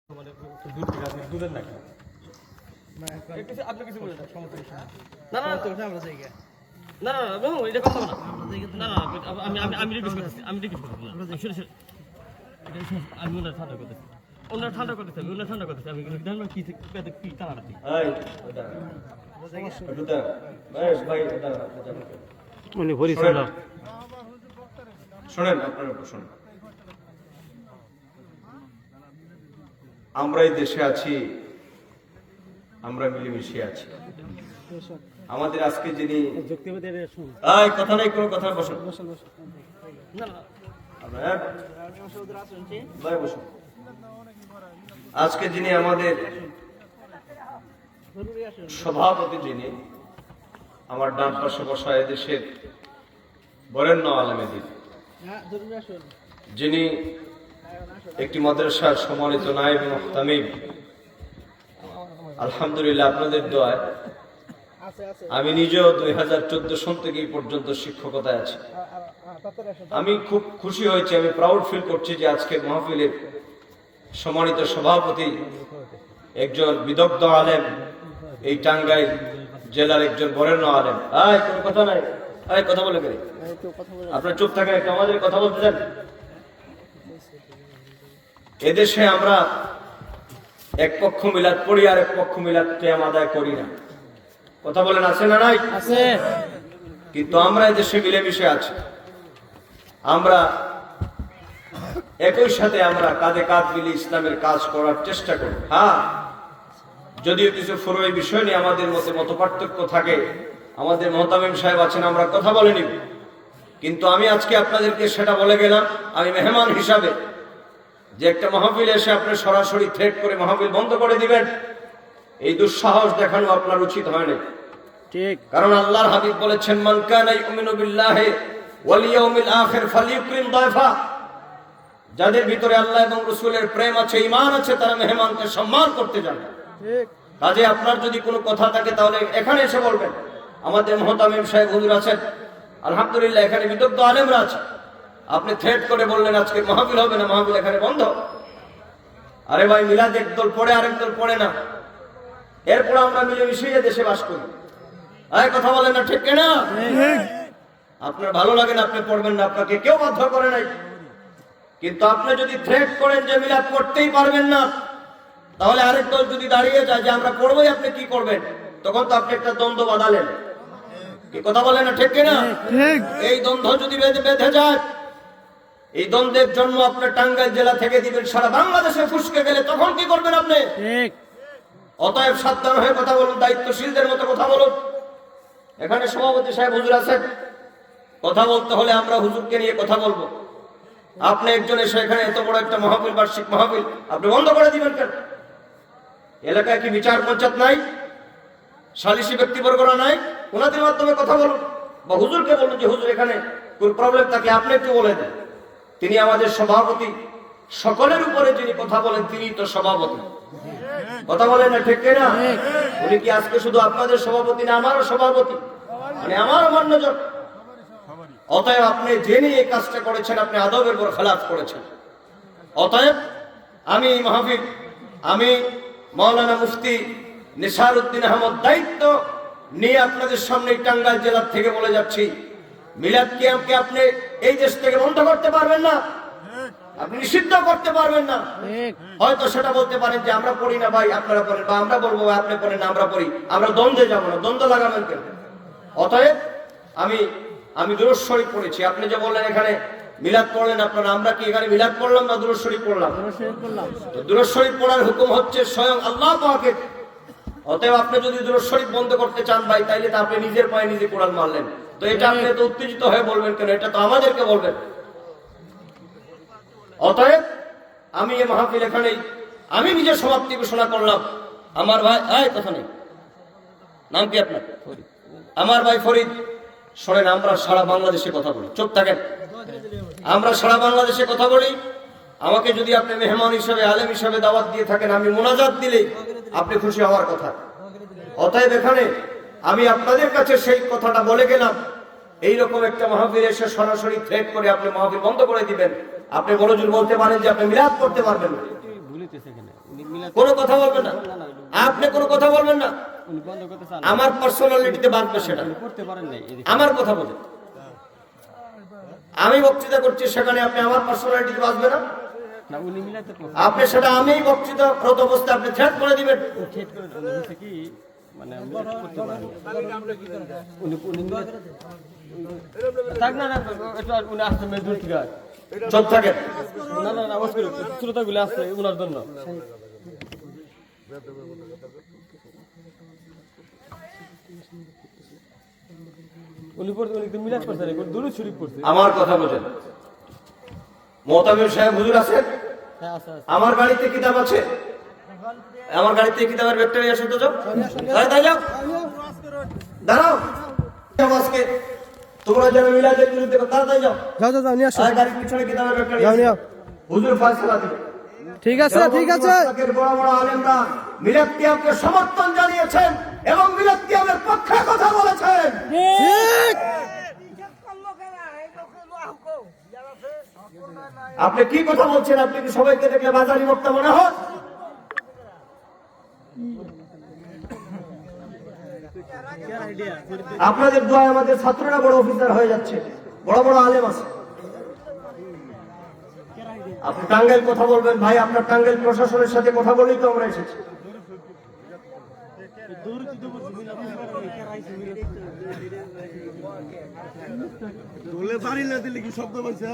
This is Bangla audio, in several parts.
দুধের নাকি আপনি কিছু বলে না না আমরা যাই না না না বাবু এটা কথা না না না আমি রিকোয়েস্ট করতেছি আমি রিকোয়েস্ট করতেছি আমি ওনার ঠান্ডা করতেছি ওনার ঠান্ডা করতেছি ওনার ঠান্ডা করতেছি আমি জানলাম কি কি কালার আছে উনি ভরি শোনেন আপনারা শোনেন, আমরা এই দেশে আছি, আমরা মিলেমিশে আছি। আমাদের আজকে যিনি কথা নাই, কোনো কথা বসুন বসুন। আজকে যিনি আমাদের সভাপতি, যিনি আমার ডান পাশে বসা এদেশের বরেণ্য আলেমেদিন, যিনি একটি মাদ্রাসার সম্মানিত নায়েব মুহতামিম, আলহামদুলিল্লাহ আপনাদের দোয়ায় আমি নিজেও 2014 সন থেকে এই পর্যন্ত শিক্ষকতায় আছি। আমি খুব খুশি হয়েছি, আমি প্রাউড ফিল করছি যে আজকের মাহফিলের সম্মানিত সভাপতি একজন বিদগ্ধ আলেম, এই টাঙ্গাইল জেলার একজন বরেণ্য আলেম। কোনো কথা নাই, কথা বলে গেলে আপনার চুপ থাকেন, একটু আমাদের কথা বলতে চান। এদেশে আমরা এক পক্ষ মিলাদ পড়ি আর এক পক্ষ মিলাদ কিয়াম আদায় করি না, কথা বলেন আছে না নাই? আছে। কিন্তু আমরা এদেশে মিলেমিশে আছি, আমরা একই সাথে আমরা কাঁধে কাঁধ মিলিয়ে ইসলামের কাজ করার চেষ্টা করি। হ্যাঁ, যদিও কিছু ফুরুই বিষয় নিয়ে আমাদের মধ্যে মত পার্থক্য থাকে, আমাদের মুহতামিম সাহেব আছেন, আমরা কথা বলে নিব, কিন্তু আমি আজকে আপনাদেরকে সেটা বলে গেলাম আমি মেহমান হিসাবে, যে একটা মাহফিল এসে আপনি সরাসরি থ্রেট করে মাহফিল বন্ধ করে দিবেন, এই দুঃসাহস দেখানো আপনার উচিত হয় না। ঠিক, কারণ আল্লাহর হাবিব বলেছেন, মান কানা ইউমিনু বিল্লাহি ওয়াল ইয়াউমিল আখির ফালইউকরিম দায়ফা, যাদের ভিতরে আল্লাহ এবং রাসূলের প্রেম আছে, ঈমান আছে, তারা মেহমানকে সম্মান করতে জানে। ঠিক, কাজে আপনার যদি কোনো কথা থাকে তাহলে এখানে এসে বলবেন। আমাদের মুহতামিম সাহেব হুজুর আছেন, আলহামদুলিল্লাহ, এখানে বিদগ্ধ আলেমরা আছে। আপনি থ্রেট করে বললেন আজকে মাহফিল হবে না, মাহফিল এখানে বন্ধ। আরে ভাই, মিলাদ একদল পড়ে আরেক দল পড়ে না, এরপর আমরা মিলেমিশে দেশে বাস করি। কথা বলেন না, ঠিক না? আপনার ভালো লাগে না আপনি পড়বেন না, আপনাকে কেউ বাধ্য করে নাই। কিন্তু আপনি যদি থ্রেট করেন যে মিলাদ পড়তেই পারবেন না, তাহলে আরেক দল যদি দাঁড়িয়ে যায় যে আমরা পড়বোই, আপনি কি করবেন? তখন তো আপনি একটা দ্বন্দ্ব বাঁধালেন। কি কথা বলেন না, ঠিক না? এই দ্বন্দ্ব যদি বেঁধে যায়, এই দ্বন্দ্বের জন্ম আপনার টাঙ্গাইল জেলা থেকে দিবেন সারা বাংলাদেশে ফুসকে গেলে, তখন কি করবেন আপনি? অতএব সাবধান হয়ে কথা বলুন, দায়িত্বশীলদের মতো কথা বলুন। এখানে সভাপতি সাহেব হুজুর আছেন, কথা বলতে হলে আমরা হুজুরকে নিয়ে কথা বলবো। আপনি একজন এসে এখানে এত বড় একটা মাহফিল, বার্ষিক মাহফিল, আপনি বন্ধ করে দিবেন কেন? এলাকায় কি বিচার পঞ্চায়েত নাই? সালিসি ব্যক্তিবর্গরা নাই? ওনাদের মাধ্যমে কথা বলুন, বা হুজুরকে বলুন যে হুজুর এখানে কোন প্রবলেম থাকলে আপনি একটু বলে দেন। তিনি আমাদের সভাপতি, সকলের উপরে যিনি কথা বলেন তিনি তো সভাপতি। কথা বলেন না, ঠিক না? উনি কি আজকে শুধু আপনাদের সভাপতি না, আমারও সভাপতি, মানে আমারও মান্যজন। অতএব আপনি জেনে এই কাজটা করেছেন, আপনি আদবের উপর খেলাফ করেছেন। অতএব আমি মাহফিল, আমি মাওলানা মুফতি নিসার উদ্দিন আহমদ দায়িত্ব নিয়ে আপনাদের সামনে টাঙ্গাইল জেলার থেকে বলে যাচ্ছি, মিলাদ কিয়ামকে আপনি এই দেশ থেকে বন্ধ করতে পারবেন না, আপনি নিষিদ্ধ করতে পারবেন না। হয়তো সেটা বলতে পারেন যে আমরা পড়ি না ভাই, আপনারা পড়েন, বা আমরা বলবো আপনি পড়েন না, আমরা পড়ি, আমরা দ্বন্দ্বে যাবো না, দ্বন্দ্ব লাগাবেন কেন? অতএব আমি দুরূদ শরীফ পড়েছি, আপনি যে বললেন এখানে মিলাদ পড়লেন আপনারা, আমরা কি এখানে মিলাদ পড়লাম না দুরূদ শরীফ পড়লাম? তো দুরূদ শরীফ পড়ার হুকুম হচ্ছে স্বয়ং আল্লাহ পাকের। অতএব আপনি যদি দুরূদ শরীফ বন্ধ করতে চান ভাই, তাইলে তো আপনি নিজের পায়ে নিজে কোরআন মারলেন। তো এটা আপনি তো উত্তেজিত হয়ে বলবেন কেন? এটা তো আমাদেরকে বলবেন। অতএব আমি এই মাহফিল এখানেই আমি নিজের সমাপ্তি ঘোষণা করলাম। আমার ভাই, কথা নেই, নাম কি আপনার? আমার ভাই ফরিদ, শোনেন, আমরা সারা বাংলাদেশে কথা বলি, চুপ থাকেন, আমরা সারা বাংলাদেশে কথা বলি। আমাকে যদি আপনি মেহমান হিসাবে, আলেম হিসাবে দাওয়াত দিয়ে থাকেন, আমি মোনাজাত দিলেই আপনি খুশি হওয়ার কথা। অতএব এখানে আমি আপনাদের কাছে সেই কথাটা বলে গেলাম, এইরকম একটা মাহফিল এসে সরাসরি থ্রেট করে আপনি মাহফিল বন্ধ করে দিবেন, আপনি বড়জোর বলতে পারেন যে আপনি মিলাদ করতে পারবেন না। কোনো কথা বলবেন না, আপনি কোনো কথা বলবেন না। উনি বন্ধ করতে চান, আমার পার্সোনালিটিতে বাঁধবে সেটা, উনি করতে পারেন নাই। আমার কথা বলেন। আমি বক্তৃতা করছি, সেখানে আপনি আমার পার্সোনালিটিতে বাঁধবে না। না, উনি মিলাতে আপনি সেটা আমি বক্তৃতা রত অবস্থায় আপনি থ্রেট করে দিবেন। ঠিক করে উনি হচ্ছে কি মানে আমি করতে পারি উনি উনি থাক না, একটু উনি আসতে মেয়ে দূর থেকে চুপ থাকেন। না না না, অবশ্যই শ্রোতাগুলো আসছে ওনার জন্য। উনি পড়তে উনি মিলাদ করছে, দূরে শরীফ পড়ছে। আমার কথা বোঝেন। মোহতামিম সাহেব হুজুর আছেন? হ্যাঁ আছে আছে। আমার গাড়িতে কিতাব আছে, আমার গাড়িতে কিতাবের ব্যাগটা নিয়ে আসো তো, যাও তাই যাও, দাঁড়াও। আজকে তোমরা যেন মিলাদের বিরুদ্ধে তাড়াতাড়ি যাও, যাও যাও যাও নিয়ে আসো, আর গাড়ির পিছনে কিতাবের ব্যাগটা নিয়ে যাও নিয়ে আসো। আও। হুজুর ফয়সালা দিবে। ঠিক আছে ঠিক আছে। দেওবন্দি বড় বড় আলেমরা মিলাদ কিয়ামকে সমর্থন জানিয়েছেন এবং মিলাদ কিয়ামের পক্ষে কথা বলেছেন। ঠিক। আপনি কি কথা বলছেন? আপনি কি সবাইকে দেখলে বাজারি বক্তা মনে হয়? আপনাদের দোয়ায় আমাদের ছাত্ররা বড় অফিসার হয়ে যাচ্ছে, বড় বড় আলেম আছে। আপনি টাঙ্গাইল কথা বলবেন ভাই, আপনার টাঙ্গাইল প্রশাসনের সাথে কথা বলেই তো আমরা এসেছি। দোলে বাড়ি না দিলে কি শব্দ পাইছে?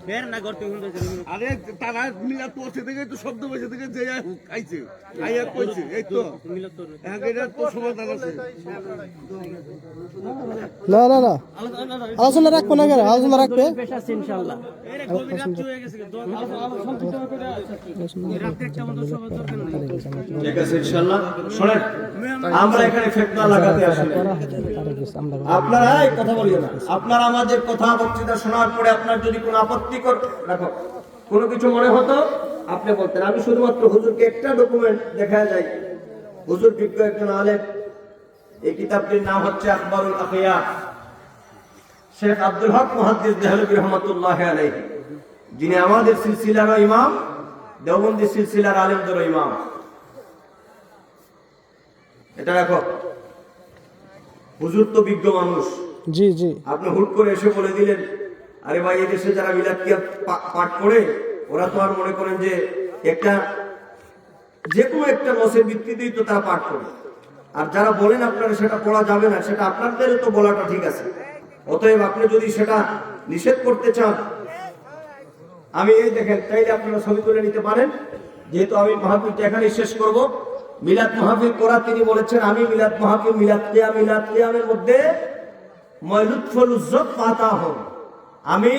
বের না করতে শুনতে। আরে তারা মিলাদ পৌঁছে থেকে তো শব্দ পাইছে থেকে যে খাইছে আইয়া কইছে এই তো এর তো সমাধান আছে। না না না, আলোচনা রাখবো না কেন? আলোচনা রাখবে। ইনশাআল্লাহ ঠিক আছে ইনশাআল্লাহ। শুনেন, আমরা এখানে ফিতনা লাগাতে আসি না। আপনারা এই কথা বলিও না। আপনারা আমাদের কথা বক্তৃতা শোনার পরে আপনার যদি কোনো আপত্তি রাখো, কোনো কিছু মনে হতো আপনি বলতেন। আমি শুধুমাত্র হুজুরকে একটা ডকুমেন্ট দেখা যায়, হুজুর বিজ্ঞ একজন আলেম। এই কিতাবটির নাম হচ্ছে আখবারুল আখিয়া, শেখ আব্দুল হক মুহাদ্দিস দেহলভী রহমাতুল্লাহ আলাইহি, যিনি আমাদের সিলসিলার ইমাম, দেওবন্দি সিলসিলার আলেমদের ইমাম। এটা রাখো। হুজুর তো বিজ্ঞ মানুষ, জি জি। আপনি হুট করে এসে বলে দিলেন, আরে ভাই এই দেশে যারা মিলাদ কিয়াম পাঠ করে ওরা তো আর মনে করেন যে একটা যে কোনো একটা লসের ভিত্তিতেই তো তারা পাঠ করে, আর যারা বলেন আপনারা সেটা পড়া যাবে না, সেটা আপনাদের তো বলাটা ঠিক আছে। অতএব আপনি যদি সেটা নিষেধ করতে চান, আমি এই দেখেন চাইলে আপনারা ছবি তুলে নিতে পারেন। যেহেতু আমি মাহফিলটা এখানে শেষ করব, মিলাদ মাহফিল করা তিনি বলেছেন, আমি মিলাদ মাহফিল মিলাদ কিয়ামের মধ্যে ময়লুৎফুল উজ্জত পাতা হন। আমি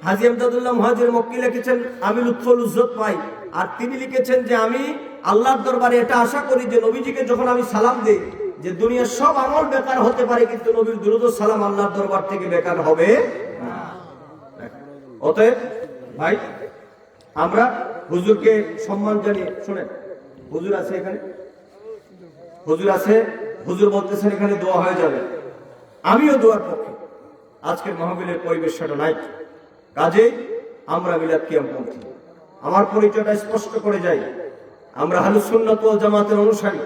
হাজী আমদাদুল্লাহ মুহাজির মক্কি লিখেছেন আমি লুৎফুল উজ্জত পাই, আর তিনি লিখেছেন যে আমি আল্লাহর দরবারে এটা আশা করি যে নবীজিকে যখন আমি সালাম দেই, যে দুনিয়ার সব আমল বেকার হতে পারে কিন্তু নবীর দুরূদ ও সালাম আল্লাহর দরবার থেকে বেকার হবে না। অতএব ভাই আমরা হুজুরকে সম্মান জানিয়ে, শুনেন হুজুর আছে এখানে, হুজুর আছে, হুজুর বলতেছেন এখানে দোয়া হয়ে যাবে, আমিও দোয়ার পক্ষে। আজকের মাহফিলের পরিবেশটা নাই, কাজেই আমরা মিলাদ কিয়াম পন্থী। আমার পরিচয়টা স্পষ্ট করে যাই, আমরা আহলুস সুন্নাত ওয়াল জামাতের অনুসারী।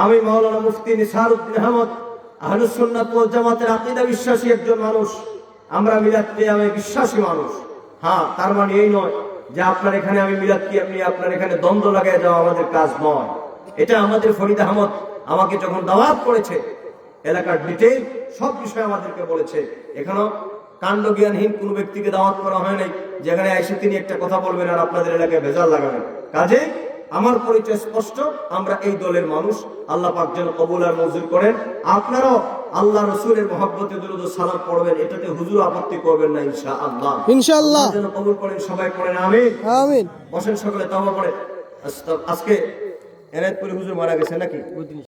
আমি মাওলানা মুফতি নিসার উদ্দিন আহমদ, আহলুস সুন্নাত ওয়াল জামাতের আকীদা বিশ্বাসী একজন মানুষ। আমরা মিলাদ কিয়ামে বিশ্বাসী মানুষ। হ্যাঁ, তার মানে এই নয় যে আপনার এখানে আমি মিলাদ কিয়াম নিয়ে আপনার এখানে দ্বন্দ্ব লাগাই যাওয়া আমাদের কাজ নয়। এটা আমাদের ফরিদ আহমদ আমাকে যখন দাওয়াত করেছে, এলাকার ডিটেইল সব বিষয় আমাদেরকে বলেছে। এখানেও কাণ্ড জ্ঞানহীন কোনো ব্যক্তিকে দাওয়াত করা হয় নাই যেখানে এসে তিনি একটা কথা বলবেন আর আপনাদের এলাকায় ভেজাল লাগাবেন। কাজে আমার পরিচয় স্পষ্ট, আমরা এই দলের মানুষ। আল্লাহ পাক যেন কবুল আর মঞ্জুর করেন। আপনারাও আল্লাহ রসুলের মহব্বতে দুরূদ ও সালাম পড়বেন, এটাতে হুজুর আপত্তি করবেন না ইনশাআল্লাহ। ইনশাআল্লাহ যেন কবুল করেন, সবাই পড়েন আমিন আমিন। বসেন সকলে, তওবা পড়েন। আজকে এনায়েতপুরি হুজুর মারা গেছে নাকি?